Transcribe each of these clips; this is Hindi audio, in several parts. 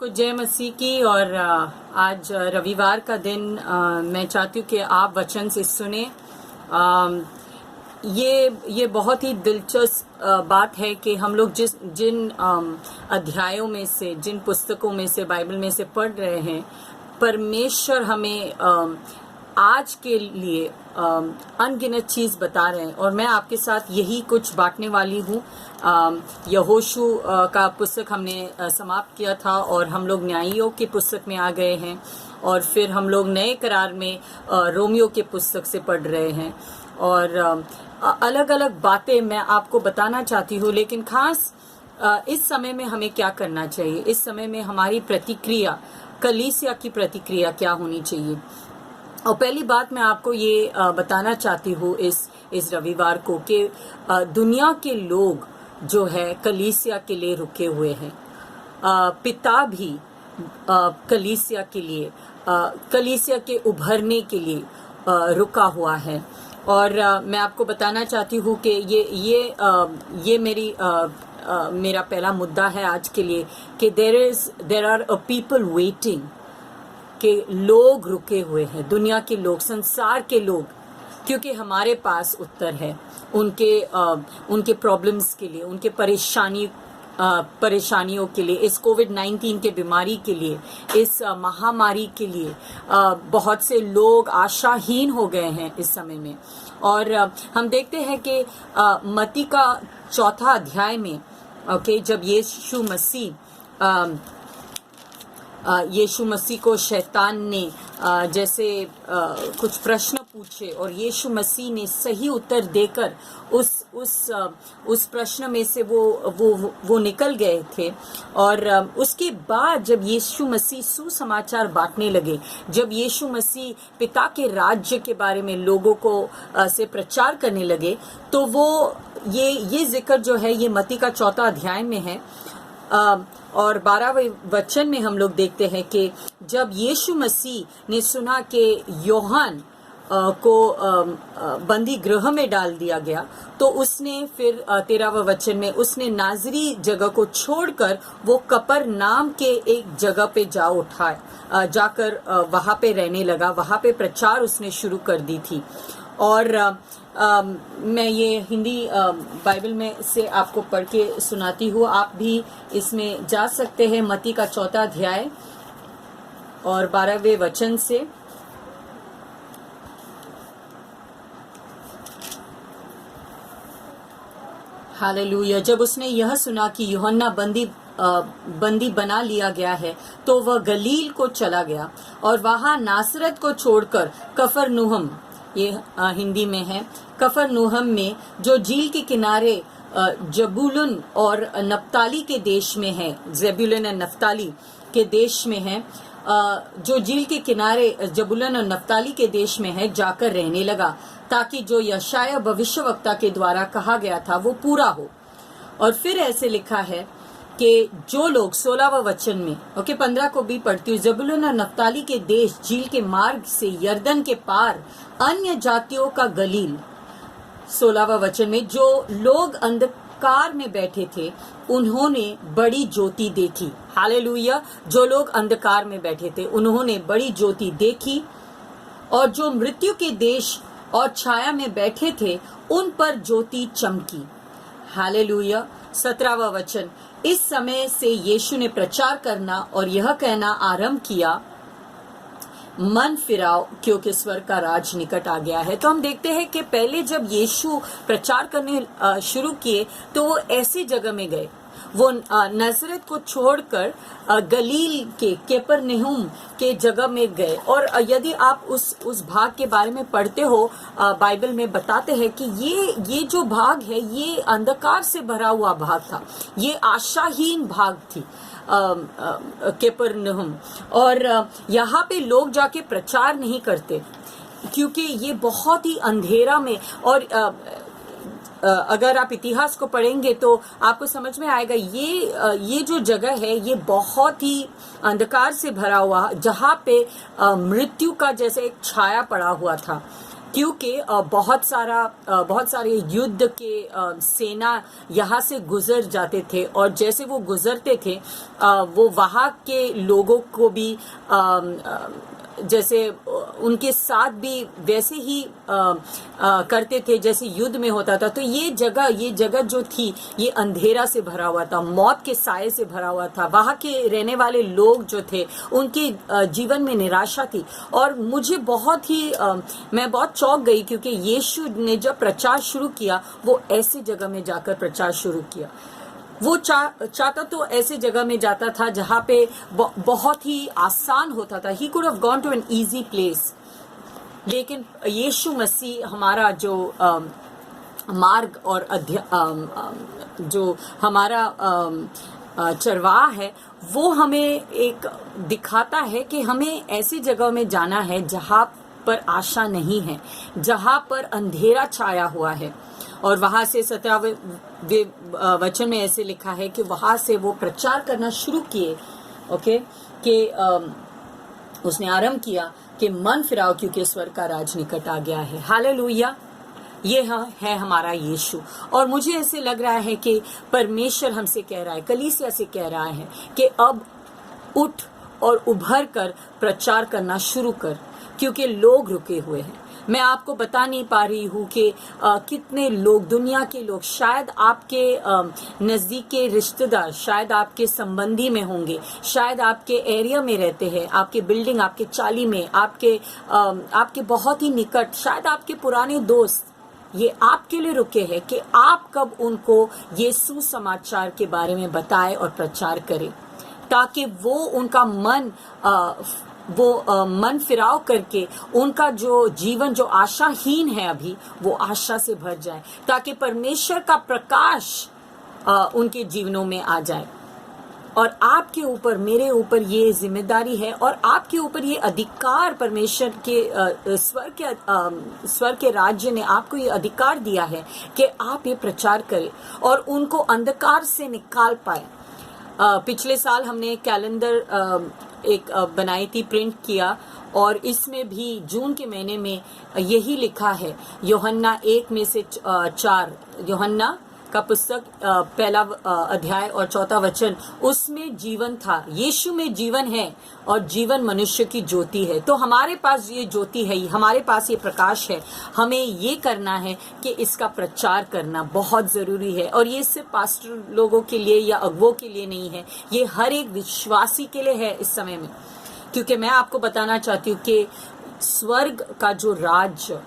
सबको जय मसीह की। और आज रविवार का दिन मैं चाहती हूँ कि आप वचन से सुने। ये बहुत ही दिलचस्प बात है कि हम लोग जिन अध्यायों में से, जिन पुस्तकों में से, बाइबल में से पढ़ रहे हैं, परमेश्वर हमें आज के लिए अनगिनत चीज बता रहे हैं। और मैं आपके साथ यही कुछ बांटने वाली हूँ। यहोशू का पुस्तक हमने समाप्त किया था और हम लोग न्यायियों की पुस्तक में आ गए हैं, और फिर हम लोग नए करार में रोमियो के पुस्तक से पढ़ रहे हैं। और अलग अलग बातें मैं आपको बताना चाहती हूँ, लेकिन खास इस समय में हमें क्या करना चाहिए, इस समय में हमारी प्रतिक्रिया, कलीसिया की प्रतिक्रिया क्या होनी चाहिए। और पहली बात मैं आपको ये बताना चाहती हूँ इस रविवार को कि दुनिया के लोग जो है कलीसिया के लिए रुके हुए हैं। पिता भी कलीसिया के लिए, कलीसिया के उभरने के लिए रुका हुआ है। और मैं आपको बताना चाहती हूँ कि ये मेरा पहला मुद्दा है आज के लिए कि there are uh people waiting, के लोग रुके हुए हैं, दुनिया के लोग, संसार के लोग, क्योंकि हमारे पास उत्तर है उनके प्रॉब्लम्स के लिए, उनके परेशानियों के लिए, इस कोविड-19 के बीमारी के लिए, इस महामारी के लिए। बहुत से लोग आशाहीन हो गए हैं इस समय में। और हम देखते हैं कि मत्ती का 4 अध्याय में जब यीशु मसीह को शैतान ने जैसे कुछ प्रश्न पूछे और यीशु मसीह ने सही उत्तर देकर उस प्रश्न में से वो निकल गए थे। और उसके बाद जब यीशु मसीह सुसमाचार बांटने लगे, जब यीशु मसीह पिता के राज्य के बारे में लोगों को से प्रचार करने लगे, तो वो ये जिक्र जो है ये मत्ती का 4 अध्याय में है। और 12वें वचन में हम लोग देखते हैं कि जब यीशु मसीह ने सुना कि यूहन्ना को बंदी गृह में डाल दिया गया, तो उसने फिर 13वें वचन में उसने नाजरी जगह को छोड़कर वो कफरनहूम के एक जगह पे जाकर वहां पे रहने लगा। वहां पे प्रचार उसने शुरू कर दी थी। और मैं ये हिंदी बाइबल में से आपको पढ़ के सुनाती हूँ, आप भी इसमें जा सकते हैं। मत्ती का 4 अध्याय और 12वें वचन से। हालेलुया। जब उसने यह सुना कि यूहन्ना बंदी बना लिया गया है, तो वह गलील को चला गया और वहां नासरत को छोड़कर कफरनहूम, ये हिंदी में है, कफरनहूम में जो झील के किनारे जबूलून और नप्ताली के देश में है, ज़ेबूलून और नप्ताली के देश में है, जो झील के किनारे जबूलून और नप्ताली के देश में है, जाकर रहने लगा, ताकि जो यशायाह भविष्यवक्ता के द्वारा कहा गया था वो पूरा हो। और फिर ऐसे लिखा है कि जो लोग 16वें वचन में 15 को भी पढ़ती हूँ, जबूलून और नप्ताली के देश, झील के मार्ग से यरदन के पार, अन्य जातियों का गलील। 16वें वचन में जो लोग अंधकार में बैठे थे उन्होंने बड़ी ज्योति देखी। हालेलुया। जो लोग अंधकार में बैठे थे उन्होंने बड़ी ज्योति देखी, और जो मृत्यु के देश और छाया में बैठे थे उन पर ज्योति चमकी। हालेलुया। 17वां वचन, इस समय से यीशु ने प्रचार करना और यह कहना आरंभ किया, मन फिराओ क्योंकि स्वर्ग का राज निकट आ गया है। तो हम देखते हैं कि पहले जब यीशु प्रचार करने शुरू किए तो वो ऐसी जगह में गए, वो नजरत को छोड़कर गलील के कफरनहूम के जगह में गए। और यदि आप उस भाग के बारे में पढ़ते हो, बाइबल में बताते हैं कि ये जो भाग है ये अंधकार से भरा हुआ भाग था, ये आशाहीन भाग थी कफरनहूम। और यहाँ पे लोग जाके प्रचार नहीं करते क्योंकि ये बहुत ही अंधेरा में, और अगर आप इतिहास को पढ़ेंगे तो आपको समझ में आएगा ये जो जगह है ये बहुत ही अंधकार से भरा हुआ, जहाँ पे मृत्यु का जैसे एक छाया पड़ा हुआ था। क्योंकि बहुत सारे युद्ध के सेना यहाँ से गुजर जाते थे, और जैसे वो गुजरते थे वो वहाँ के लोगों को भी जैसे उनके साथ भी वैसे ही करते थे जैसे युद्ध में होता था। तो ये जगह जो थी ये अंधेरा से भरा हुआ था, मौत के साये से भरा हुआ था। वहाँ के रहने वाले लोग जो थे उनके जीवन में निराशा थी। और मुझे मैं बहुत चौंक गई, क्योंकि यीशु ने जब प्रचार शुरू किया वो ऐसी जगह में जाकर प्रचार शुरू किया। वो चाहता तो ऐसे जगह में जाता था जहाँ पे बहुत ही आसान होता था। He could have gone to an easy place, लेकिन यीशु मसीह हमारा जो मार्ग और जो हमारा चरवाहा है, वो हमें एक दिखाता है कि हमें ऐसी जगह में जाना है जहाँ पर आशा नहीं है, जहाँ पर अंधेरा छाया हुआ है। और वहां से 17वें वचन में ऐसे लिखा है कि वहां से वो प्रचार करना शुरू किए, ओके, कि उसने आरंभ किया कि मन फिराओ क्योंकि स्वर्ग का राज निकट आ गया है। हालेलुया। ये है हमारा यीशु। और मुझे ऐसे लग रहा है कि परमेश्वर हमसे कह रहा है, कलीसिया से कह रहा है कि अब उठ और उभर कर प्रचार करना शुरू कर, क्योंकि लोग रुके हुए हैं। मैं आपको बता नहीं पा रही हूँ कि कितने लोग, दुनिया के लोग, शायद आपके नज़दीक के रिश्तेदार, शायद आपके संबंधी में होंगे, शायद आपके एरिया में रहते हैं, आपके बिल्डिंग, आपके चाली में, आपके बहुत ही निकट, शायद आपके पुराने दोस्त, ये आपके लिए रुके हैं कि आप कब उनको ये सुसमाचार के बारे में बताएं और प्रचार करें, ताकि वो उनका मन फिराव करके उनका जो जीवन जो आशाहीन है अभी, वो आशा से भर जाए, ताकि परमेश्वर का प्रकाश उनके जीवनों में आ जाए। और आपके ऊपर, मेरे ऊपर ये जिम्मेदारी है, और आपके ऊपर ये अधिकार परमेश्वर के स्वर्ग के राज्य ने आपको ये अधिकार दिया है कि आप ये प्रचार करें और उनको अंधकार से निकाल पाए। पिछले साल हमने कैलेंडर एक बनाई थी, प्रिंट किया, और इसमें भी जून के महीने में यही लिखा है, यूहन्ना 1 में से 4, यूहन्ना का पुस्तक पहला अध्याय और 4वां वचन, उसमें जीवन था, यीशु में जीवन है, और जीवन मनुष्य की ज्योति है। तो हमारे पास ये ज्योति है, हमारे पास ये प्रकाश है। हमें ये करना है कि इसका प्रचार करना बहुत जरूरी है। और ये सिर्फ पास्टर लोगों के लिए या अगुवों के लिए नहीं है, ये हर एक विश्वासी के लिए है इस समय में। क्योंकि मैं आपको बताना चाहती हूँ कि स्वर्ग का जो राज्य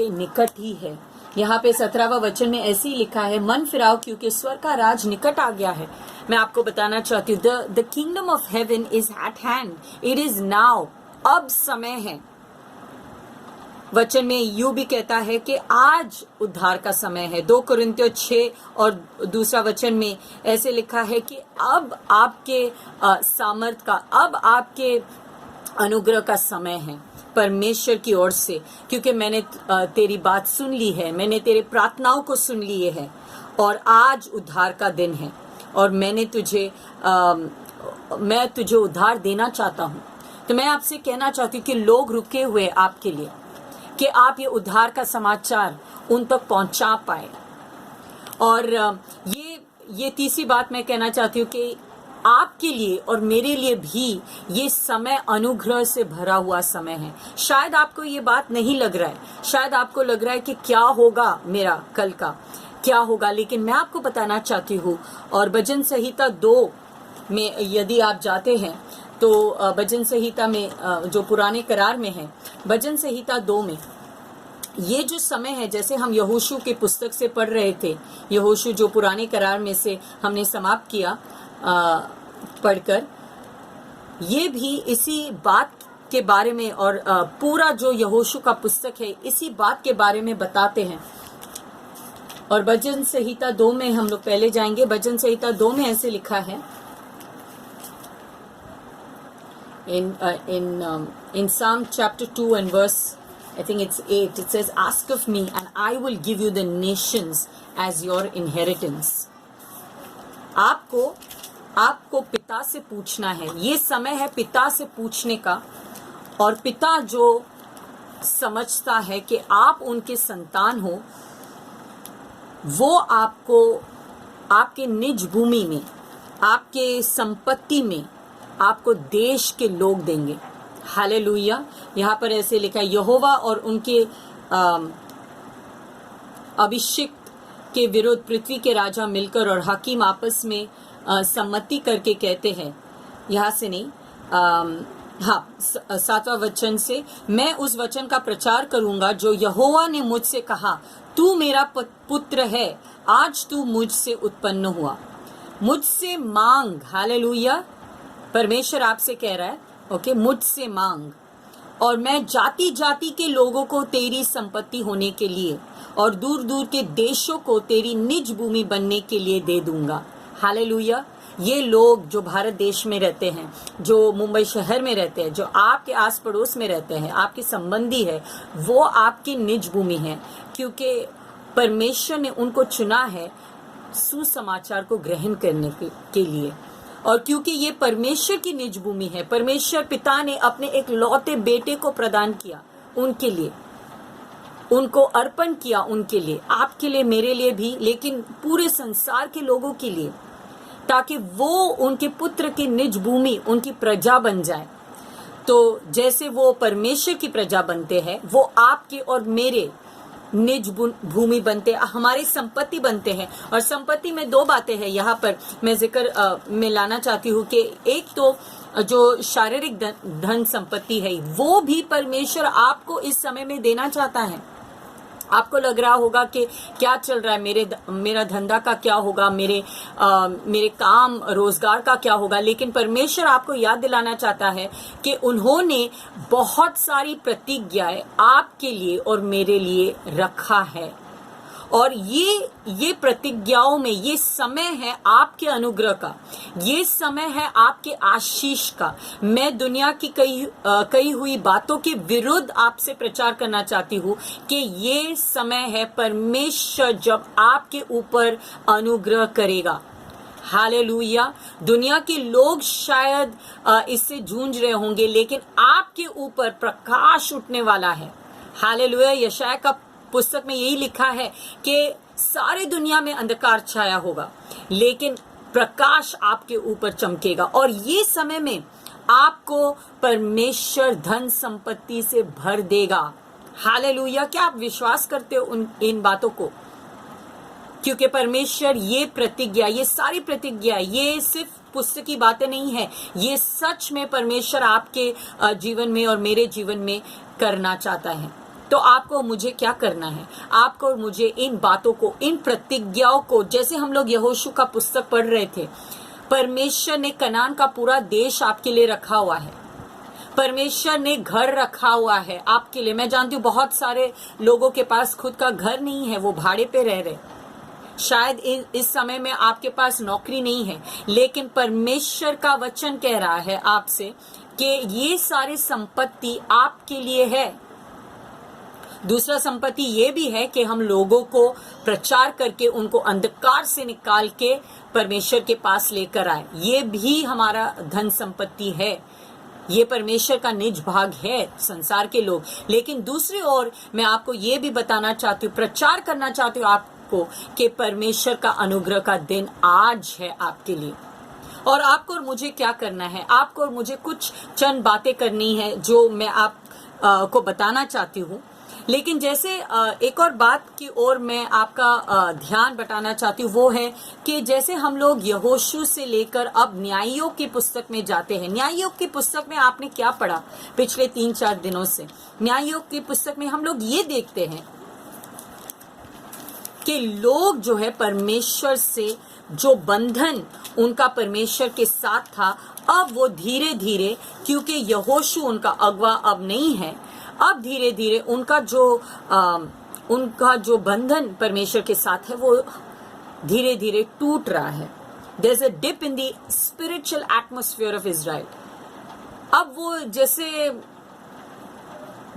निकट ही है। यहाँ पे 17वां वचन में ऐसे ही लिखा है, मन फिराओ क्योंकि स्वर्ग का राज निकट आ गया है। मैं आपको बताना चाहती हूँ, the kingdom of heaven is eight hand, it is now, अब समय है। वचन में यूं भी कहता है कि आज उद्धार का समय है। 2 कुरिन्थियों 6 और दूसरा वचन में ऐसे लिखा है कि अब आपके सामर्थ का, अब आपके अनुग्रह का समय है परमेश्वर की ओर से, क्योंकि मैंने तेरी बात सुन ली है, मैंने तेरे प्रार्थनाओं को सुन लिए है, और आज उद्धार का दिन है, और मैं तुझे उद्धार देना चाहता हूँ। तो मैं आपसे कहना चाहती हूँ कि लोग रुके हुए आपके लिए, कि आप ये उद्धार का समाचार उन तक पहुंचा पाए। और ये तीसरी बात मैं कहना चाहती हूँ कि आपके लिए और मेरे लिए भी ये समय अनुग्रह से भरा हुआ समय है। शायद आपको ये बात नहीं लग रहा है, शायद आपको लग रहा है कि क्या होगा, मेरा कल का क्या होगा, लेकिन मैं आपको बताना चाहती हूँ। और भजन संहिता 2 में यदि आप जाते हैं तो भजन संहिता में जो पुराने करार में है, भजन संहिता 2 में ये जो समय है, जैसे हम यहोशू के पुस्तक से पढ़ रहे थे, यहोशू जो पुराने करार में से हमने समाप्त किया पढ़कर, ये भी इसी बात के बारे में, और पूरा जो यहोशू का पुस्तक है इसी बात के बारे में बताते हैं। और भजन संहिता 2 में हम लोग पहले जाएंगे। भजन संहिता 2 में ऐसे लिखा है, in Psalm chapter 2 and verse, I think it's 8, it says, ask of me and I will give you the nations as your inheritance. आपको पिता से पूछना है, ये समय है पिता से पूछने का। और पिता जो समझता है कि आप उनके संतान हो, वो आपको आपके निज भूमि में, आपके संपत्ति में आपको देश के लोग देंगे। हालेलुया। यहाँ पर ऐसे लिखा है, यहोवा और उनके अभिषिक्त के विरुद्ध पृथ्वी के राजा मिलकर और हकीम आपस में सम्मति करके कहते हैं, यहाँ से नहीं, 7वां वचन से, मैं उस वचन का प्रचार करूंगा जो यहोवा ने मुझसे कहा, तू मेरा पुत्र है, आज तू मुझसे उत्पन्न हुआ, मुझसे मांग। हालेलुया। परमेश्वर आपसे कह रहा है, ओके, मुझसे मांग और मैं जाति जाति के लोगों को तेरी संपत्ति होने के लिए और दूर दूर के देशों को तेरी निज भूमि बनने के लिए दे दूंगा। हालेलुया। ये लोग जो भारत देश में रहते हैं, जो मुंबई शहर में रहते हैं, जो आपके आस पड़ोस में रहते हैं, आपके संबंधी है, वो आपकी निज भूमि है, क्योंकि परमेश्वर ने उनको चुना है सुसमाचार को ग्रहण करने के लिए। और क्योंकि ये परमेश्वर की निज भूमि है, परमेश्वर पिता ने अपने एक लौते बेटे को प्रदान किया उनके लिए, उनको अर्पण किया उनके लिए, आपके लिए, मेरे लिए भी, लेकिन पूरे संसार के लोगों के लिए, ताकि वो उनके पुत्र की निज भूमि, उनकी प्रजा बन जाए। तो जैसे वो परमेश्वर की प्रजा बनते हैं, वो आपके और मेरे निज भूमि बनते, हमारी संपत्ति बनते हैं। और संपत्ति में दो बातें हैं यहाँ पर मैं जिक्र में लाना चाहती हूँ कि एक तो जो शारीरिक धन संपत्ति है, वो भी परमेश्वर आपको इस समय में देना चाहता है। आपको लग रहा होगा कि क्या चल रहा है, मेरा धंधा का क्या होगा, मेरे काम रोजगार का क्या होगा, लेकिन परमेश्वर आपको याद दिलाना चाहता है कि उन्होंने बहुत सारी प्रतिज्ञाएं आपके लिए और मेरे लिए रखा है। और ये प्रतिज्ञाओं में ये समय है आपके अनुग्रह का, ये समय है आपके आशीष का। मैं दुनिया की कई हुई बातों के विरुद्ध आपसे प्रचार करना चाहती हूँ कि ये समय है परमेश्वर जब आपके ऊपर अनुग्रह करेगा। हालेलुया। दुनिया के लोग शायद इससे जूझ रहे होंगे, लेकिन आपके ऊपर प्रकाश उठने वाला है। हालेलुया। यशाया का पुस्तक में यही लिखा है कि सारी दुनिया में अंधकार छाया होगा, लेकिन प्रकाश आपके ऊपर चमकेगा। और ये समय में आपको परमेश्वर धन संपत्ति से भर देगा। हालेलुया। क्या आप विश्वास करते हो इन बातों को? क्योंकि परमेश्वर ये प्रतिज्ञा, ये सारी प्रतिज्ञा, ये सिर्फ पुस्तकी बातें नहीं है, ये सच में परमेश्वर आपके जीवन में और मेरे जीवन में करना चाहता है। तो आपको मुझे क्या करना है? आपको और मुझे इन बातों को, इन प्रतिज्ञाओं को, जैसे हम लोग यहोशू का पुस्तक पढ़ रहे थे, परमेश्वर ने कनान का पूरा देश आपके लिए रखा हुआ है, परमेश्वर ने घर रखा हुआ है आपके लिए। मैं जानती हूँ बहुत सारे लोगों के पास खुद का घर नहीं है, वो भाड़े पे रह रहे, शायद इस समय में आपके पास नौकरी नहीं है, लेकिन परमेश्वर का वचन कह रहा है आपसे कि ये सारी संपत्ति आपके लिए है। दूसरा संपत्ति ये भी है कि हम लोगों को प्रचार करके उनको अंधकार से निकाल के परमेश्वर के पास लेकर आए। ये भी हमारा धन संपत्ति है, ये परमेश्वर का निज भाग है संसार के लोग। लेकिन दूसरी ओर मैं आपको ये भी बताना चाहती हूँ, प्रचार करना चाहती हूँ आपको कि परमेश्वर का अनुग्रह का दिन आज है आपके लिए। और आपको और मुझे क्या करना है? आपको और मुझे कुछ चंद बातें करनी है जो मैं आप को बताना चाहती हूँ। लेकिन जैसे एक और बात की ओर मैं आपका ध्यान बटाना चाहती हूँ, वो है कि जैसे हम लोग यहोशू से लेकर अब न्यायियों की पुस्तक में जाते हैं। न्यायियों की पुस्तक में आपने क्या पढ़ा पिछले 3-4 दिनों से? न्यायियों की पुस्तक में हम लोग ये देखते हैं कि लोग जो है परमेश्वर से जो बंधन उनका परमेश्वर के साथ था, अब वो धीरे धीरे, क्योंकि यहोशू उनका अगवा अब नहीं है, अब धीरे धीरे उनका जो बंधन परमेश्वर के साथ है वो धीरे धीरे टूट रहा है। There's a dip in the spiritual atmosphere of Israel. अब वो जैसे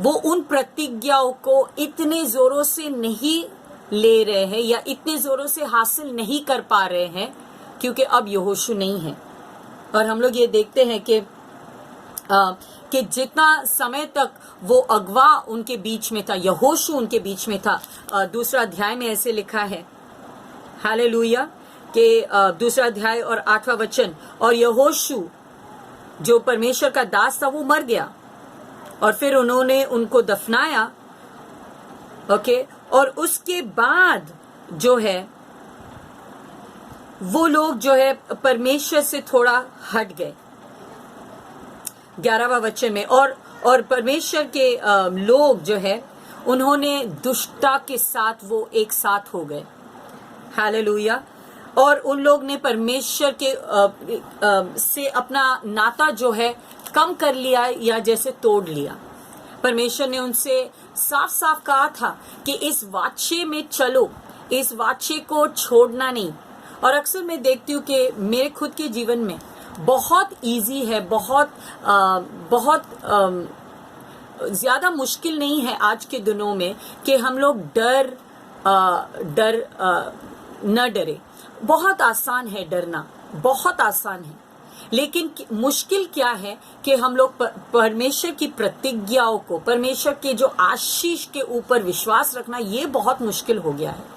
वो उन प्रतिज्ञाओं को इतने जोरों से नहीं ले रहे हैं या इतने जोरों से हासिल नहीं कर पा रहे हैं, क्योंकि अब यहोशू नहीं है। और हम लोग ये देखते हैं कि कि जितना समय तक वो अगवा उनके बीच में था, यहोशू उनके बीच में था, दूसरा अध्याय में ऐसे लिखा है, हालेलुया, कि दूसरा अध्याय और 8वां वचन, और यहोशू जो परमेश्वर का दास था वो मर गया और फिर उन्होंने उनको दफनाया, ओके, और उसके बाद जो है वो लोग जो है परमेश्वर से थोड़ा हट गए। 11वां वचन में, और परमेश्वर के लोग जो है उन्होंने दुष्टता के साथ वो एक साथ हो गए, हालेलुया, और उन लोग ने परमेश्वर के से अपना नाता जो है कम कर लिया या जैसे तोड़ लिया। परमेश्वर ने उनसे साफ साफ कहा था कि इस वाचे में चलो, इस वाचे को छोड़ना नहीं। और अक्सर मैं देखती हूँ कि मेरे खुद के जीवन में बहुत इजी है, बहुत ज्यादा मुश्किल नहीं है आज के दिनों में कि हम लोग न डरे। बहुत आसान है डरना, बहुत आसान है, लेकिन मुश्किल क्या है कि हम लोग परमेश्वर की प्रतिज्ञाओं को, परमेश्वर के जो आशीष के ऊपर विश्वास रखना, ये बहुत मुश्किल हो गया है।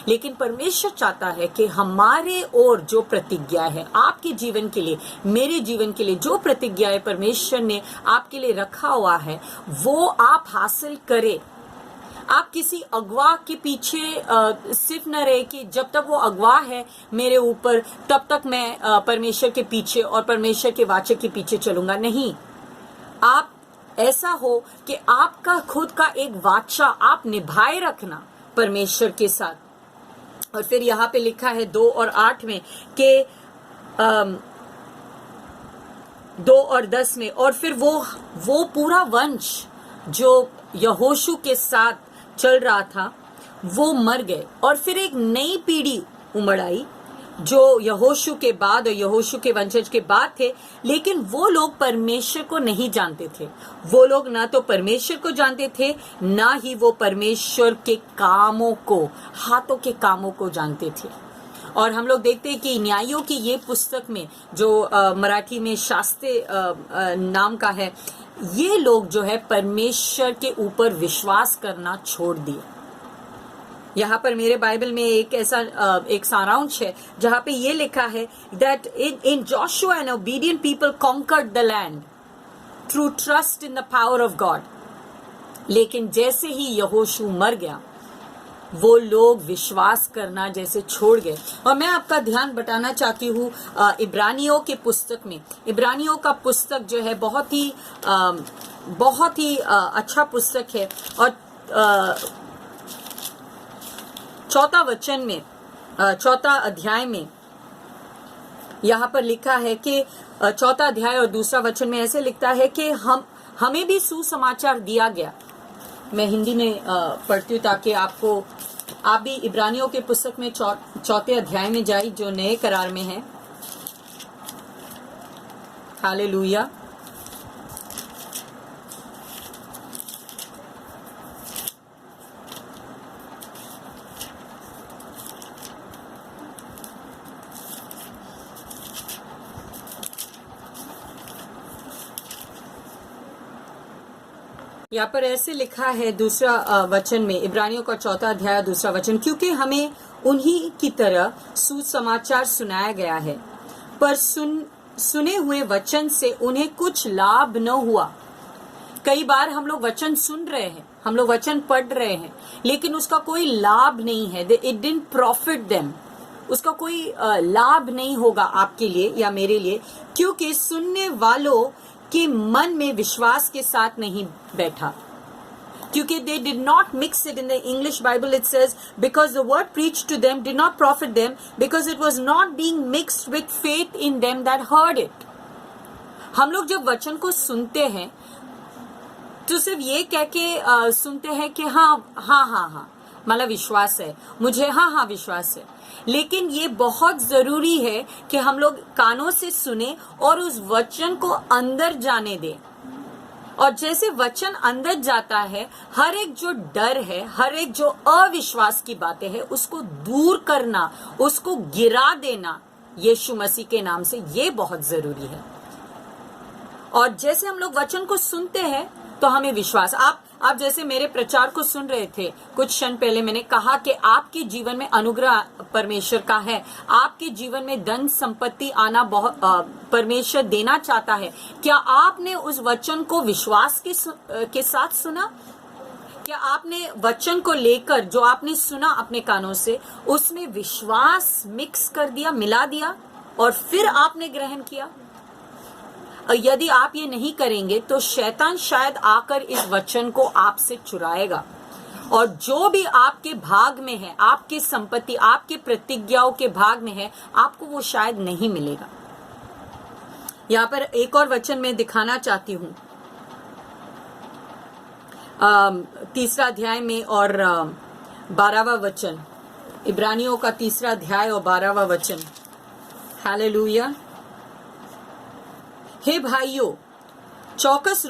लेकिन परमेश्वर चाहता है कि हमारे और जो प्रतिज्ञा है आपके जीवन के लिए, मेरे जीवन के लिए, जो प्रतिज्ञा है परमेश्वर ने आपके लिए रखा हुआ है वो आप हासिल करें। आप किसी अगवा के पीछे सिर्फ न रहे कि जब तक वो अगवा है मेरे ऊपर तब तक मैं परमेश्वर के पीछे और परमेश्वर के वाचे के पीछे चलूंगा। नहीं, आप ऐसा हो कि आपका खुद का एक वाचा आप निभाए रखना परमेश्वर के साथ। और फिर यहाँ पे लिखा है 2 और 8 में कि 2 और 10 में, और फिर वो पूरा वंश जो यहोशू के साथ चल रहा था वो मर गए, और फिर एक नई पीढ़ी उमड़ आई जो यहोशू के बाद और यहोशू के वंशज के बाद थे। लेकिन वो लोग परमेश्वर को नहीं जानते थे। वो लोग ना तो परमेश्वर को जानते थे, ना ही वो परमेश्वर के कामों को, हाथों के कामों को जानते थे। और हम लोग देखते हैं कि न्यायों की ये पुस्तक में जो मराठी में शास्त्रे नाम का है, ये लोग जो है परमेश्वर के ऊपर विश्वास करना छोड़ दिए। यहाँ पर मेरे बाइबल में एक ऐसा एक सारांश है जहाँ पे ये लिखा है that in Joshua an obedient people conquered the land through trust in the power of God। लेकिन जैसे ही यहोशू मर गया वो लोग विश्वास करना जैसे छोड़ गए। और मैं आपका ध्यान बटाना चाहती हूँ इब्रानियों के पुस्तक में। इब्रानियों का पुस्तक जो है बहुत ही अच्छा पुस्तक है। और चौथा वचन में, चौथा अध्याय में यहाँ पर लिखा है कि चौथा अध्याय और दूसरा वचन में ऐसे लिखता है कि हमें भी सुसमाचार दिया गया। मैं हिंदी में पढ़ती हूँ ताकि आप भी इब्रानियों के पुस्तक में चौथे अध्याय में जाइए जो नए करार में है। हालेलुया। यहाँ पर ऐसे लिखा है दूसरा वचन में, इब्रानियों का चौथा अध्याय दूसरा वचन, क्योंकि हमें उन्हीं की तरह सुसमाचार सुनाया गया है, पर सुने हुए वचन से उन्हें कुछ लाभ न हुआ। कई बार हम लोग वचन सुन रहे हैं, हम लोग वचन पढ़ रहे हैं, लेकिन उसका कोई लाभ नहीं है। It didn't profit them. उसका कोई लाभ नहीं होगा आपके लिए या मेरे लिए, क्योंकि सुनने वालों के मन में विश्वास के साथ नहीं बैठा। क्योंकि they did not mix it। In the English Bible it says because the word preached to them did not profit them because it was not being mixed with faith in them that heard it। हम लोग जब वचन को सुनते हैं तो सिर्फ ये कह के सुनते हैं कि हाँ मतलब विश्वास है मुझे, हाँ विश्वास है। लेकिन ये बहुत जरूरी है कि हम लोग कानों से सुने और उस वचन को अंदर जाने दें। और जैसे वचन अंदर जाता है, हर एक जो डर है, हर एक जो अविश्वास की बातें हैं, उसको दूर करना, उसको गिरा देना यीशु मसीह के नाम से, ये बहुत जरूरी है। और जैसे हम लोग वचन को सुनते हैं तो हमें विश्वास, आप जैसे मेरे प्रचार को सुन रहे थे कुछ क्षण पहले, मैंने कहा कि आपके जीवन में अनुग्रह परमेश्वर का है, आपके जीवन में धन संपत्ति आना बहुत परमेश्वर देना चाहता है। क्या आपने उस वचन को विश्वास के साथ सुना? क्या आपने वचन को लेकर जो आपने सुना अपने कानों से, उसमें विश्वास मिक्स कर दिया, मिला दिया और फिर आपने ग्रहण किया? यदि आप ये नहीं करेंगे तो शैतान शायद आकर इस वचन को आपसे चुराएगा, और जो भी आपके भाग में है, आपकी संपत्ति, आपके प्रतिज्ञाओं के भाग में है, आपको वो शायद नहीं मिलेगा। यहाँ पर एक और वचन मैं दिखाना चाहती हूँ, 3 अध्याय में और 12वां वचन, इब्रानियों का 3 अध्याय और 12वां वचन। हालेलुया। हे भाइयों, चौकस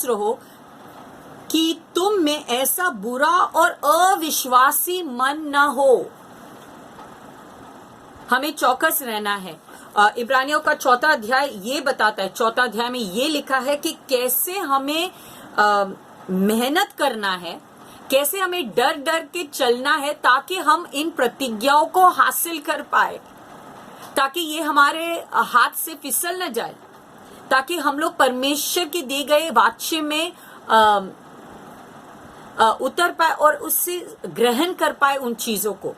रहो कि तुम में ऐसा बुरा और अविश्वासी मन न हो। हमें चौकस रहना है। इब्रानियों का 4 अध्याय ये बताता है, 4 अध्याय में ये लिखा है कि कैसे हमें मेहनत करना है, कैसे हमें डर डर के चलना है ताकि हम इन प्रतिज्ञाओं को हासिल कर पाए, ताकि ये हमारे हाथ से फिसल न जाए, ताकि हम लोग परमेश्वर के दिए गए वाक्य में उतर पाए और उससे ग्रहण कर पाए उन चीजों को।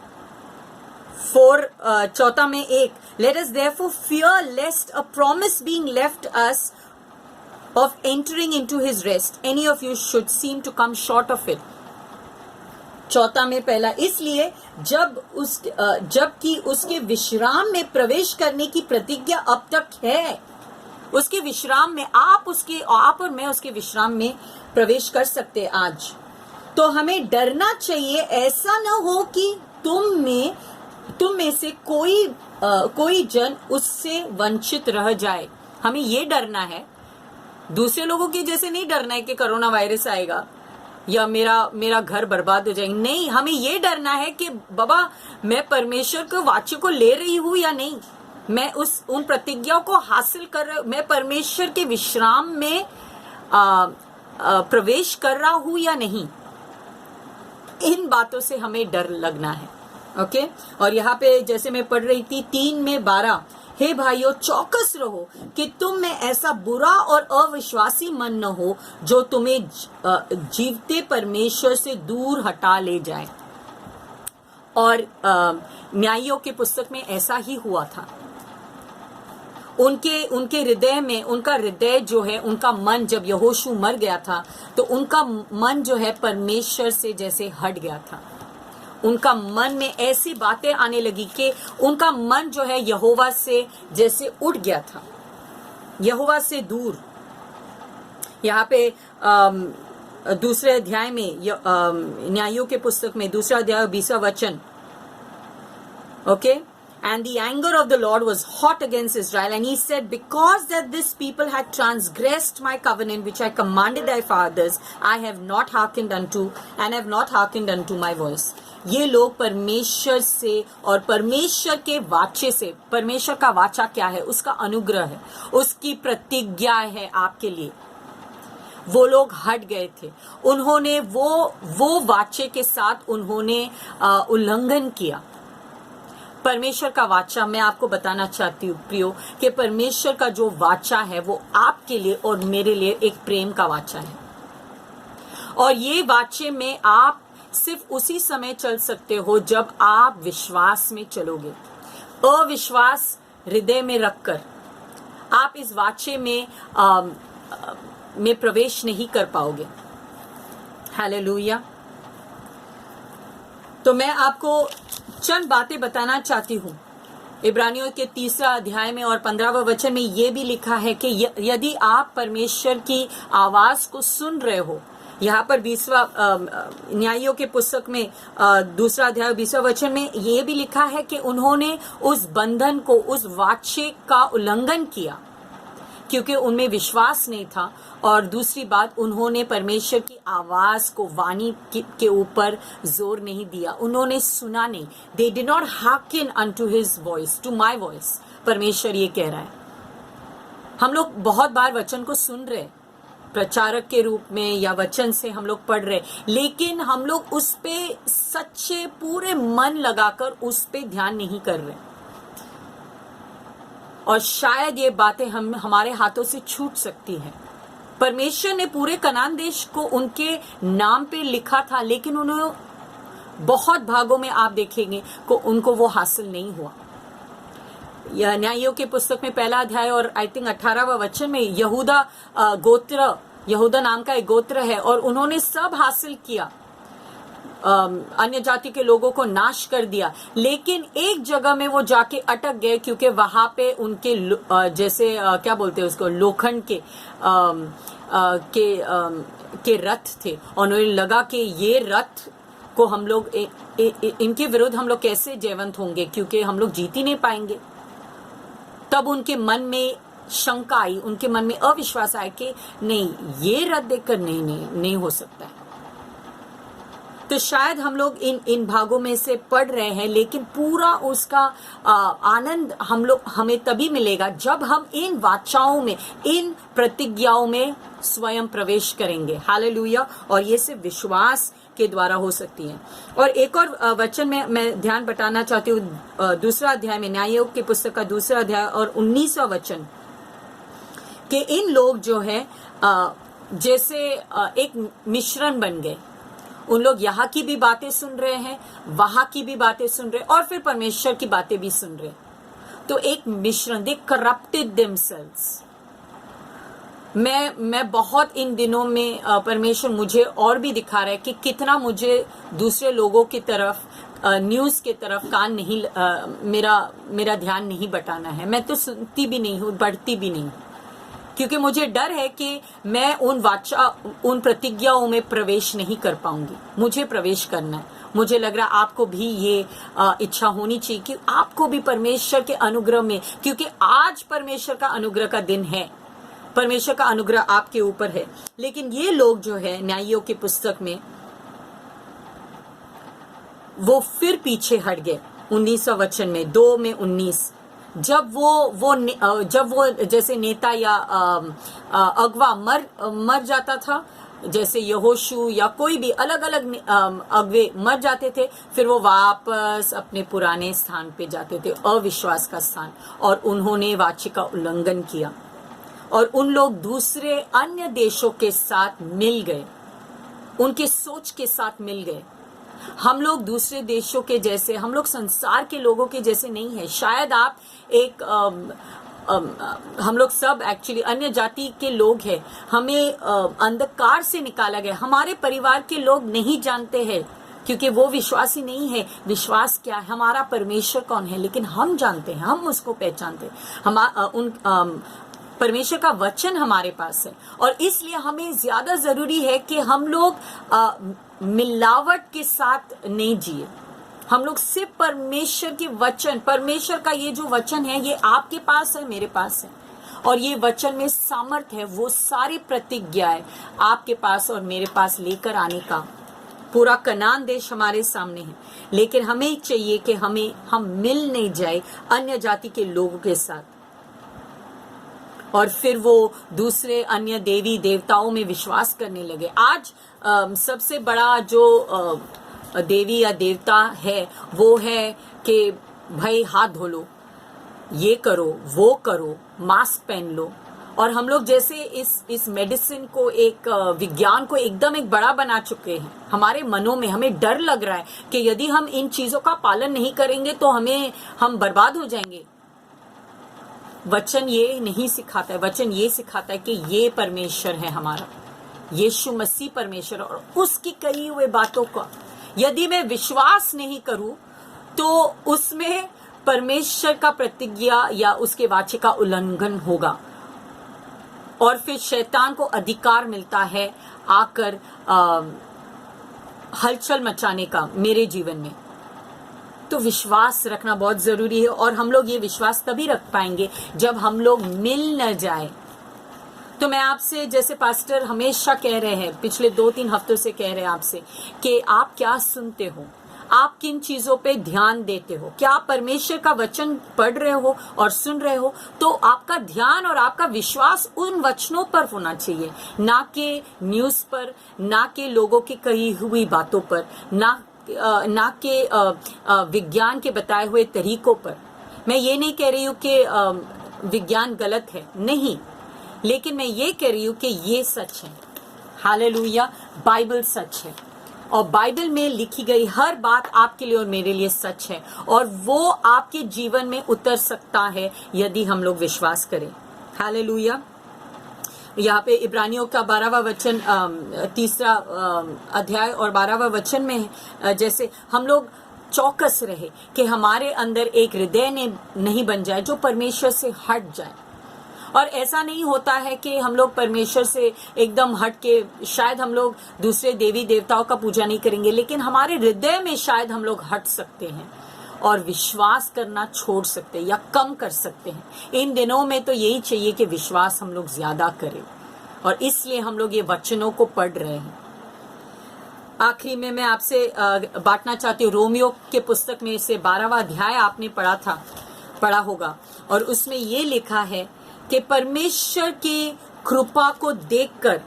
4 में 1, let us therefore fear lest a promise being left us of entering into his rest, any of you should seem to come short of it. 4 में पहला, इसलिए जबकि उसके विश्राम में प्रवेश करने की प्रतिज्ञा अब तक है, उसके विश्राम में आप और मैं उसके विश्राम में प्रवेश कर सकते आज, तो हमें डरना चाहिए। ऐसा न हो कि तुम में से कोई जन उससे वंचित रह जाए। हमें ये डरना है, दूसरे लोगों की जैसे नहीं डरना है कि कोरोना वायरस आएगा या मेरा घर बर्बाद हो जाएगा। नहीं, हमें ये डरना है कि बाबा मैं परमेश्वर के वाक्य को ले रही हूं या नहीं, मैं उन प्रतिज्ञाओं को हासिल कर रहा हूं, मैं परमेश्वर के विश्राम में प्रवेश कर रहा हूं या नहीं। इन बातों से हमें डर लगना है। ओके। और यहाँ पे जैसे मैं पढ़ रही थी 3 में 12, हे भाइयों चौकस रहो कि तुम में ऐसा बुरा और अविश्वासी मन न हो जो तुम्हें जीवते परमेश्वर से दूर हटा ले जाए। और न्यायियों की पुस्तक में ऐसा ही हुआ था। उनके हृदय में, उनका हृदय जो है, उनका मन, जब यहोशू मर गया था तो उनका मन जो है परमेश्वर से जैसे हट गया था। उनका मन में ऐसी बातें आने लगी कि उनका मन जो है यहोवा से जैसे उठ गया था, यहोवा से दूर। यहाँ पे 2 अध्याय में, न्यायों के पुस्तक में 2 अध्याय 20वां वचन। Okay. And the anger of the Lord was hot against Israel, and he said, because that this people had transgressed my covenant which I commanded thy fathers, I have not hearkened unto my voice. ये लोग परमेश्वर से और परमेश्वर के वाचे से, परमेश्वर का वाचा क्या है? उसका अनुग्रह है, उसकी प्रतिज्ञा है आपके लिए। वो लोग हट गए थे, उन्होंने वो वाचे के साथ उन्होंने उल्लंघन किया। परमेश्वर का वाचा, मैं आपको बताना चाहती हूँ प्रियो, कि परमेश्वर का जो वाचा है वो आपके लिए और मेरे लिए एक प्रेम का वाचा है। और ये वाचे में आप सिर्फ उसी समय चल सकते हो जब आप विश्वास में चलोगे। अविश्वास हृदय में रखकर आप इस वाचे में प्रवेश नहीं कर पाओगे। हालेलुया। तो मैं आपको चंद बातें बताना चाहती हूँ। इब्रानियों के 3 अध्याय में और 15वां वचन में ये भी लिखा है कि यदि आप परमेश्वर की आवाज को सुन रहे हो, यहाँ पर 20वां न्यायियों के पुस्तक में 2 अध्याय 20वां वचन में ये भी लिखा है कि उन्होंने उस बंधन को, उस वाचे का उल्लंघन किया क्योंकि उनमें विश्वास नहीं था। और दूसरी बात, उन्होंने परमेश्वर की आवाज को, वाणी के ऊपर जोर नहीं दिया, उन्होंने सुना नहीं। They did not hearken unto his voice, to my voice। परमेश्वर ये कह रहा है। हम लोग बहुत बार वचन को सुन रहे, प्रचारक के रूप में या वचन से हम लोग पढ़ रहे, लेकिन हम लोग उस पे सच्चे पूरे मन लगाकर उस पे ध्यान नहीं कर रहे, और शायद ये बातें हमारे हाथों से छूट सकती हैं। परमेश्वर ने पूरे कनान देश को उनके नाम पे लिखा था, लेकिन उन्होंने बहुत भागों में आप देखेंगे को उनको वो हासिल नहीं हुआ। न्यायियों के पुस्तक में 1 अध्याय और आई थिंक 18वां वचन में यहूदा नाम का एक गोत्र है, और उन्होंने सब हासिल किया, अन्य जाति के लोगों को नाश कर दिया, लेकिन एक जगह में वो जाके अटक गए, क्योंकि वहां पे उनके जैसे क्या बोलते हैं उसको, लोखंड के रथ थे, और उन्हें लगा कि ये रथ को हम लोग इनके विरुद्ध हम लोग कैसे जयवंत होंगे, क्योंकि हम लोग जीत ही नहीं पाएंगे। तब उनके मन में शंका आई, उनके मन में अविश्वास आया कि नहीं, ये रथ देखकर नहीं हो सकता है। तो शायद हम लोग इन भागों में से पढ़ रहे हैं, लेकिन पूरा उसका आनंद हमें तभी मिलेगा जब हम इन वाचाओं में, इन प्रतिज्ञाओं में स्वयं प्रवेश करेंगे। हालेलुया। और ये सिर्फ विश्वास के द्वारा हो सकती है। और एक और वचन में मैं ध्यान बटाना चाहती हूँ, दूसरा अध्याय में, न्याययोग की पुस्तक का दूसरा अध्याय और 19वां वचन, कि इन लोग जो है जैसे एक मिश्रण बन गए। उन लोग यहाँ की भी बातें सुन रहे हैं, वहां की भी बातें सुन रहे, और फिर परमेश्वर की बातें भी सुन रहे। तो एक मिश्रण, दे करप्टेड देमसेल्व्स। मैं बहुत इन दिनों में परमेश्वर मुझे और भी दिखा रहा है कि कितना मुझे दूसरे लोगों की तरफ, न्यूज की तरफ कान नहीं, मेरा ध्यान नहीं बटाना है। मैं तो सुनती भी नहीं हूँ, बढ़ती भी नहीं, क्योंकि मुझे डर है कि मैं उन प्रतिज्ञाओं में प्रवेश नहीं कर पाऊंगी। मुझे प्रवेश करना है। मुझे लग रहा है आपको भी ये इच्छा होनी चाहिए कि आपको भी परमेश्वर के अनुग्रह में, क्योंकि आज परमेश्वर का अनुग्रह का दिन है, परमेश्वर का अनुग्रह आपके ऊपर है। लेकिन ये लोग जो है न्यायियों की पुस्तक में, वो फिर पीछे हट गए। 19वां वचन में 2 में 19, जब वो जैसे नेता या अगवा मर जाता था, जैसे यहोशू या कोई भी अलग अलग अगवे मर जाते थे, फिर वो वापस अपने पुराने स्थान पे जाते थे, अविश्वास का स्थान, और उन्होंने वाचा का उल्लंघन किया, और उन लोग दूसरे अन्य देशों के साथ मिल गए, उनके सोच के साथ मिल गए। हम लोग दूसरे देशों के जैसे, हम लोग संसार के लोगों के जैसे नहीं है। शायद आप एक हम लोग सब एक्चुअली अन्य जाति के लोग हैं। हमें अंधकार से निकाला गया। हमारे परिवार के लोग नहीं जानते हैं, क्योंकि वो विश्वासी नहीं है। विश्वास क्या है, हमारा परमेश्वर कौन है, लेकिन हम जानते हैं, हम उसको पहचानते हैं। परमेश्वर का वचन हमारे पास है, और इसलिए हमें ज्यादा जरूरी है कि हम लोग मिलावट के साथ नहीं जिए। हम लोग सिर्फ परमेश्वर के वचन, परमेश्वर का ये जो वचन है, ये आपके पास है, मेरे पास है, और ये वचन में सामर्थ है वो सारी प्रतिज्ञाएं आपके पास और मेरे पास लेकर आने का। पूरा कनान देश हमारे सामने है, लेकिन हमें चाहिए कि हम मिल नहीं जाए अन्य जाति के लोगों के साथ, और फिर वो दूसरे अन्य देवी देवताओं में विश्वास करने लगे। आज सबसे बड़ा जो देवी या देवता है वो है कि भाई हाथ धो लो, ये करो, वो करो, मास्क पहन लो। और हम लोग जैसे इस मेडिसिन को, एक विज्ञान को एकदम एक बड़ा बना चुके हैं हमारे मनों में। हमें डर लग रहा है कि यदि हम इन चीजों का पालन नहीं करेंगे तो हम बर्बाद हो जाएंगे। वचन ये नहीं सिखाता है। वचन ये सिखाता है कि ये परमेश्वर है हमारा, यीशु मसीह परमेश्वर, और उसकी कही हुए बातों का यदि मैं विश्वास नहीं करूं तो उसमें परमेश्वर का प्रतिज्ञा या उसके वाचे का उल्लंघन होगा, और फिर शैतान को अधिकार मिलता है आकर हलचल मचाने का मेरे जीवन में। तो विश्वास रखना बहुत जरूरी है, और हम लोग ये विश्वास तभी रख पाएंगे जब हम लोग मिल न जाए। तो मैं आपसे, जैसे पास्टर हमेशा कह रहे हैं, पिछले 2-3 हफ्तों से कह रहे हैं आपसे, कि आप क्या सुनते हो, आप किन चीजों पे ध्यान देते हो? क्या आप परमेश्वर का वचन पढ़ रहे हो और सुन रहे हो? तो आपका ध्यान और आपका विश्वास उन वचनों पर होना चाहिए, ना कि न्यूज पर, ना कि लोगों की कही हुई बातों पर, ना कि विज्ञान के बताए हुए तरीकों पर। मैं ये नहीं कह रही हूँ कि विज्ञान गलत है, नहीं, लेकिन मैं ये कह रही हूँ कि ये सच है। हालेलुया, बाइबल सच है और बाइबल में लिखी गई हर बात आपके लिए और मेरे लिए सच है, और वो आपके जीवन में उतर सकता है यदि हम लोग विश्वास करें। हालेलुया। यहाँ पे इब्रानियों का 12वां वचन, 3रा अध्याय और 12वां वचन में है, जैसे हम लोग चौकस रहे कि हमारे अंदर एक हृदय ने नहीं बन जाए जो परमेश्वर से हट जाए। और ऐसा नहीं होता है कि हम लोग परमेश्वर से एकदम हट के, शायद हम लोग दूसरे देवी देवताओं का पूजा नहीं करेंगे, लेकिन हमारे हृदय में शायद हम लोग हट सकते हैं और विश्वास करना छोड़ सकते हैं या कम कर सकते हैं। इन दिनों में तो यही चाहिए कि विश्वास हम लोग ज्यादा करें, और इसलिए हम लोग ये वचनों को पढ़ रहे हैं। आखिरी में मैं आपसे बांटना चाहती हूँ, रोमियो के पुस्तक में से 12वां अध्याय आपने पढ़ा होगा, और उसमें ये लिखा है कि परमेश्वर की कृपा को देखकर,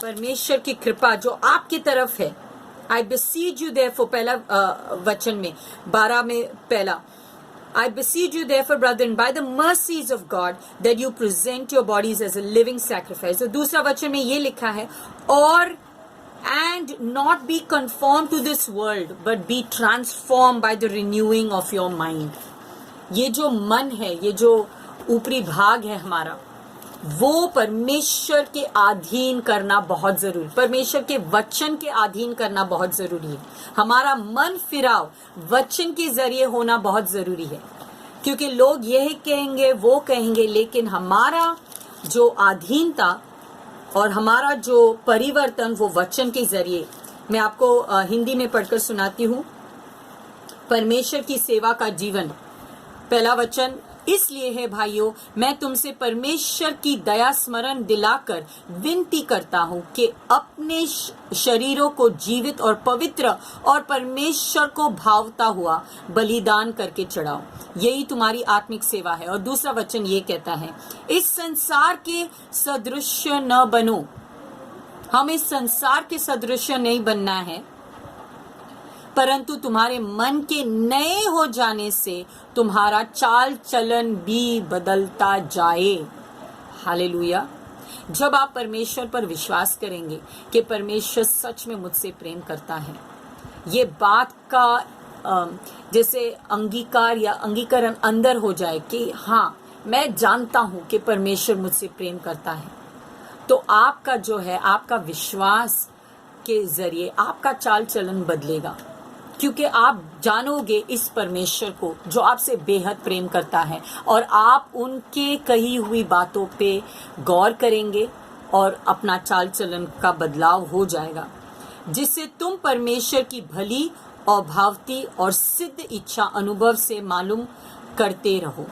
परमेश्वर की कृपा जो आपकी तरफ है, I beseech you therefore, पहला वचन में 12 में पहला, I beseech you therefore brethren by the mercies of God that you present your bodies as a living sacrifice। और दूसरा वचन में ये लिखा है, और and not be conformed to this world but be transformed by the renewing of your mind। ये जो मन है, ये जो ऊपरी भाग है हमारा, वो परमेश्वर के अधीन करना बहुत जरूरी, परमेश्वर के वचन के अधीन करना बहुत जरूरी है। हमारा मन फिराव वचन के जरिए होना बहुत जरूरी है, क्योंकि लोग यही कहेंगे वो कहेंगे, लेकिन हमारा जो अधीनता और हमारा जो परिवर्तन वो वचन के जरिए। मैं आपको हिंदी में पढ़कर सुनाती हूँ। परमेश्वर की सेवा का जीवन, पहला वचन, इसलिए है भाइयों, मैं तुमसे परमेश्वर की दया स्मरण दिलाकर विनती करता हूँ कि अपने शरीरों को जीवित और पवित्र और परमेश्वर को भावता हुआ बलिदान करके चढ़ाओ, यही तुम्हारी आत्मिक सेवा है। और दूसरा वचन ये कहता है, इस संसार के सदृश्य न बनो। हम इस संसार के सदृश्य नहीं बनना है, परंतु तुम्हारे मन के नए हो जाने से तुम्हारा चाल चलन भी बदलता जाए। हालेलुया। जब आप परमेश्वर पर विश्वास करेंगे कि परमेश्वर सच में मुझसे प्रेम करता है, ये बात का जैसे अंगीकार या अंगीकरण अंदर हो जाए कि हाँ, मैं जानता हूं कि परमेश्वर मुझसे प्रेम करता है, तो आपका जो है, आपका विश्वास के जरिए आपका चाल चलन बदलेगा, क्योंकि आप जानोगे इस परमेश्वर को जो आपसे बेहद प्रेम करता है, और आप उनके कही हुई बातों पे गौर करेंगे और अपना चाल चलन का बदलाव हो जाएगा, जिससे तुम परमेश्वर की भली और भावती और सिद्ध इच्छा अनुभव से मालूम करते रहो।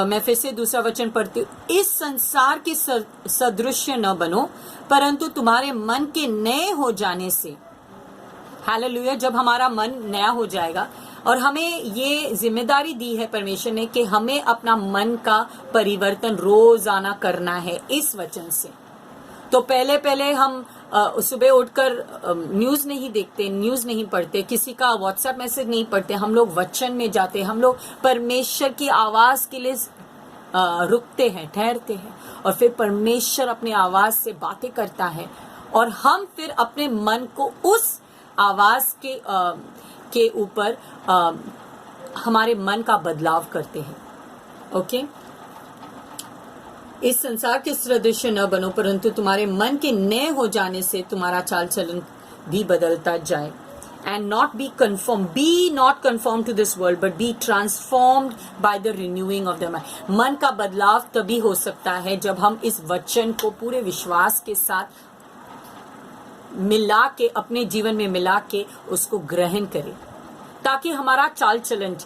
मैं फिर से दूसरा वचन पढ़ती हूँ, इस संसार के सदृश्य न बनो, परंतु तुम्हारे मन के नए हो जाने से। हालेलुया। जब हमारा मन नया हो जाएगा, और हमें ये जिम्मेदारी दी है परमेश्वर ने कि हमें अपना मन का परिवर्तन रोजाना करना है इस वचन से। तो पहले हम सुबह उठकर न्यूज नहीं देखते, न्यूज नहीं पढ़ते, किसी का व्हाट्सएप मैसेज नहीं पढ़ते, हम लोग वचन में जाते, हम लोग परमेश्वर की आवाज के लिए रुकते हैं, ठहरते हैं, और फिर परमेश्वर अपनी आवाज से बातें करता है, और हम फिर अपने मन को उस आवाज के ऊपर हमारे मन का बदलाव करते हैं। ओके। इस संसार के सदृश्य न बनो, परंतु तुम्हारे मन के नए हो जाने से तुम्हारा चाल चलन भी बदलता जाए। And not be not conformed to this world, but be transformed by the renewing of the mind। मन का बदलाव तभी हो सकता है जब हम इस वचन को पूरे विश्वास के साथ मिला के, अपने जीवन में मिला के उसको ग्रहण करें, ताकि हमारा चाल चलन,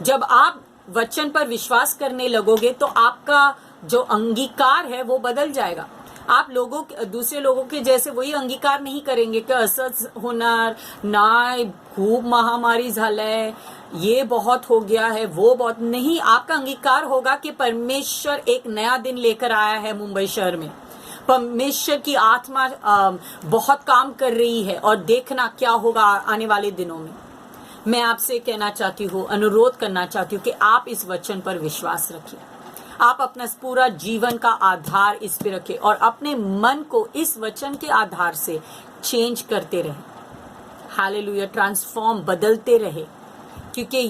जब आप वचन पर विश्वास करने लगोगे तो आपका जो अंगीकार है वो बदल जाएगा। आप दूसरे लोगों के जैसे वही अंगीकार नहीं करेंगे कि असंच होणार नाही, खूब महामारी झालंय, ये बहुत हो गया है, वो बहुत नहीं। आपका अंगीकार होगा कि परमेश्वर एक नया दिन लेकर आया है मुंबई शहर में। परमेश्वर की आत्मा बहुत काम कर रही है और देखना क्या होगा आने वाले दिनों में। मैं आपसे कहना चाहती हूँ, अनुरोध करना चाहती हूँ कि आप इस वचन पर विश्वास रखिए। आप अपना पूरा जीवन का आधार इस पे रखें और अपने मन को इस वचन के आधार से चेंज करते रहे। हालेलुया, ट्रांसफॉर्म, बदलते रहे, क्योंकि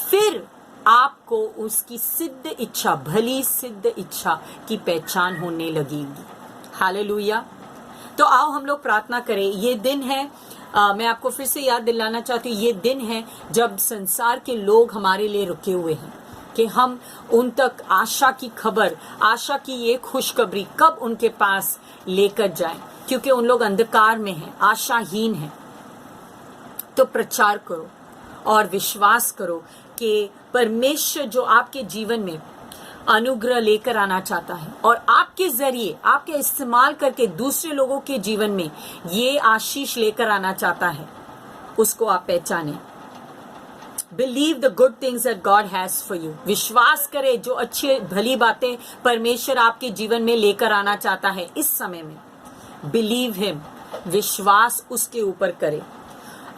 फिर आपको उसकी सिद्ध इच्छा, भली सिद्ध इच्छा की पहचान होने लगेगी। हालेलुया। तो आओ हम लोग प्रार्थना करें। ये दिन है, मैं आपको फिर से याद दिलाना चाहती हूँ, ये दिन है जब संसार के लोग हमारे लिए रुके हुए हैं कि हम उन तक आशा की खबर, आशा की ये खुशखबरी कब उनके पास लेकर जाएं, क्योंकि उन लोग अंधकार में हैं, आशाहीन हैं। तो प्रचार करो और विश्वास करो कि परमेश्वर जो आपके जीवन में अनुग्रह लेकर आना चाहता है और आपके जरिए, आपके इस्तेमाल करके दूसरे लोगों के जीवन में ये आशीष लेकर आना चाहता है, उसको आप पहचानें। Believe the good things that God has for you. विश्वास करें जो अच्छी भली बातें परमेश्वर आपके जीवन में लेकर आना चाहता है इस समय में। बिलीव हिम, विश्वास उसके ऊपर करें।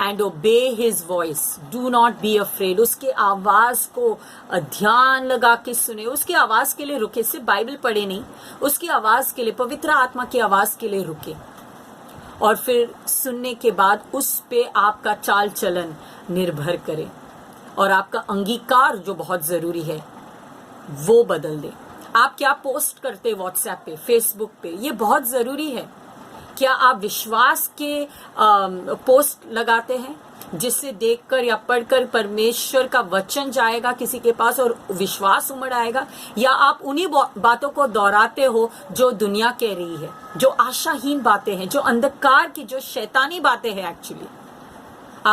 एंड ओबे his voice, do not be afraid. उसके आवाज को ध्यान लगा के सुने, उसकी आवाज के लिए रुके। सिर्फ बाइबल पढ़े नहीं, उसकी आवाज के लिए, पवित्र आत्मा की आवाज के लिए रुके और फिर सुनने के बाद उस पे आपका चाल चलन निर्भर करे और आपका अंगीकार जो बहुत जरूरी है वो बदल दे। आप क्या पोस्ट करते व्हाट्सएप पे, फेसबुक पे, ये बहुत जरूरी है। क्या आप विश्वास के पोस्ट लगाते हैं जिससे देखकर या पढ़कर परमेश्वर का वचन जाएगा किसी के पास और विश्वास उमड़ आएगा, या आप उन्हीं बातों को दोहराते हो जो दुनिया कह रही है, जो आशाहीन बातें हैं, जो अंधकार की, जो शैतानी बातें हैं एक्चुअली।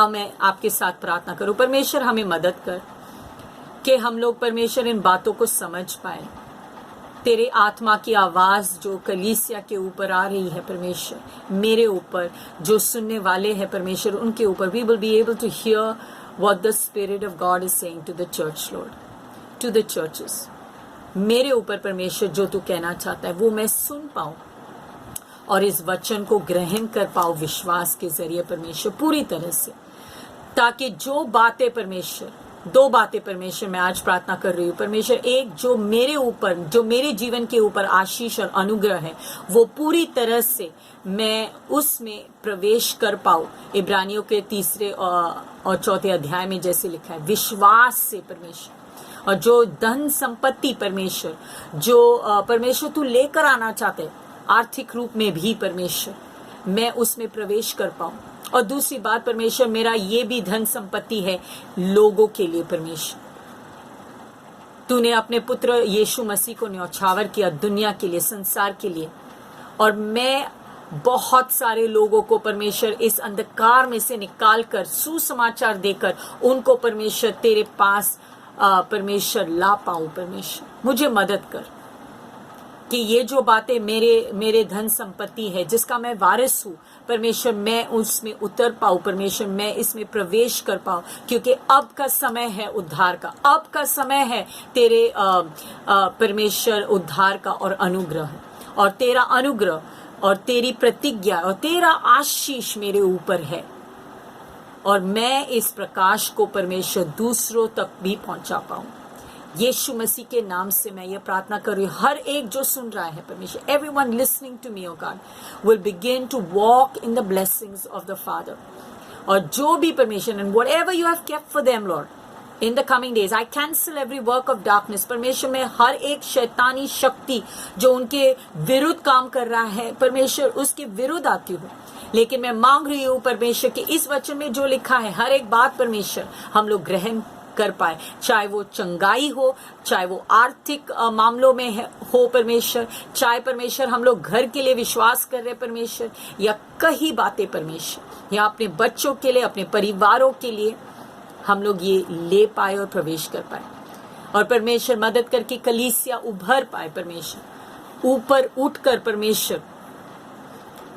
मैं आपके साथ प्रार्थना करूं, परमेश्वर हमें मदद कर कि हम लोग परमेश्वर इन बातों को समझ पाए। तेरे आत्मा की आवाज जो कलीसिया के ऊपर आ रही है परमेश्वर, मेरे ऊपर, जो सुनने वाले हैं परमेश्वर, उनके ऊपर, we will be able to hear what the Spirit of God is saying to the church, Lord, to the churches. मेरे ऊपर परमेश्वर जो तू कहना चाहता है वो मैं सुन पाऊं और इस वचन को ग्रहण कर पाऊं विश्वास के जरिए परमेश्वर पूरी तरह से, ताकि जो बातें परमेश्वर, दो बातें परमेश्वर मैं आज प्रार्थना कर रही हूँ परमेश्वर। एक, जो मेरे ऊपर, जो मेरे जीवन के ऊपर आशीष और अनुग्रह है, वो पूरी तरह से मैं उसमें प्रवेश कर पाऊँ। इब्रानियों के 3 और 4 अध्याय में जैसे लिखा है, विश्वास से परमेश्वर। और जो धन संपत्ति परमेश्वर, जो परमेश्वर तू लेकर आना चाहते आर्थिक रूप में भी परमेश्वर, मैं उसमें प्रवेश कर पाऊँ। और दूसरी बात परमेश्वर, मेरा ये भी धन संपत्ति है लोगों के लिए परमेश्वर। तूने अपने पुत्र यीशु मसीह को न्यौछावर किया दुनिया के लिए, संसार के लिए, और मैं बहुत सारे लोगों को परमेश्वर इस अंधकार में से निकाल कर, सुसमाचार देकर उनको परमेश्वर तेरे पास परमेश्वर ला पाऊं। परमेश्वर मुझे मदद कर कि ये जो बातें मेरे धन संपत्ति है जिसका मैं वारिस हूँ परमेश्वर, मैं उसमें उतर पाऊँ परमेश्वर, मैं इसमें प्रवेश कर पाऊँ, क्योंकि अब का समय है उद्धार का, अब का समय है तेरे परमेश्वर उद्धार का और अनुग्रह, और तेरा अनुग्रह और तेरी प्रतिज्ञा और तेरा आशीष मेरे ऊपर है, और मैं इस प्रकाश को परमेश्वर दूसरों तक भी पहुंचा पाऊं। यीशु मसीह के नाम से मैं ये प्रार्थना कर रही हूँ, हर एक जो सुन रहा है परमेश्वर, everyone listening to me, oh God, will begin to walk in the blessings of the Father. और जो भी परमेश्वर, and whatever you have kept for them, Lord, in the coming days, I cancel every work of darkness. परमेश्वर, मैं हर एक शैतानी शक्ति जो उनके विरुद्ध काम कर रहा है परमेश्वर, उसके विरुद्ध आती हूँ। लेकिन मैं मांग रही हूँ परमेश्वर कि इस वचन में जो लिखा है हर एक बात परमेश्वर हम लोग ग्रहण कर पाए, चाहे वो चंगाई हो, चाहे वो आर्थिक मामलों में हो परमेश्वर, चाहे परमेश्वर हम लोग घर के लिए विश्वास कर रहे परमेश्वर, या कई बातें परमेश्वर, या अपने बच्चों के लिए, अपने परिवारों के लिए हम लोग ये ले पाए और प्रवेश कर पाए। और परमेश्वर मदद करके कलीसिया उभर पाए परमेश्वर, ऊपर उठकर परमेश्वर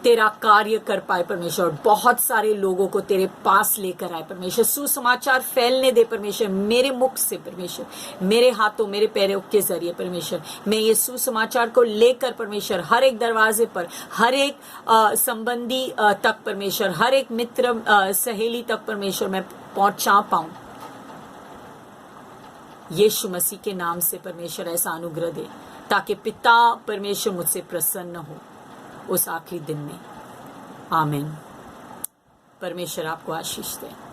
तेरा कार्य कर पाए परमेश्वर, बहुत सारे लोगों को तेरे पास लेकर आए परमेश्वर, सुसमाचार फैलने दे परमेश्वर, मेरे मुख से परमेश्वर, मेरे हाथों मेरे पैरों के जरिए परमेश्वर, मैं ये सुसमाचार को लेकर परमेश्वर हर एक दरवाजे पर, हर एक संबंधी तक परमेश्वर, हर एक मित्र सहेली तक परमेश्वर मैं पहुंचा पाऊं। यीशु मसीह के नाम से परमेश्वर ऐसा अनुग्रह दे ताकि पिता परमेश्वर मुझसे प्रसन्न हो उस आखिरी दिन में। आमीन। परमेश्वर आपको आशीष दे।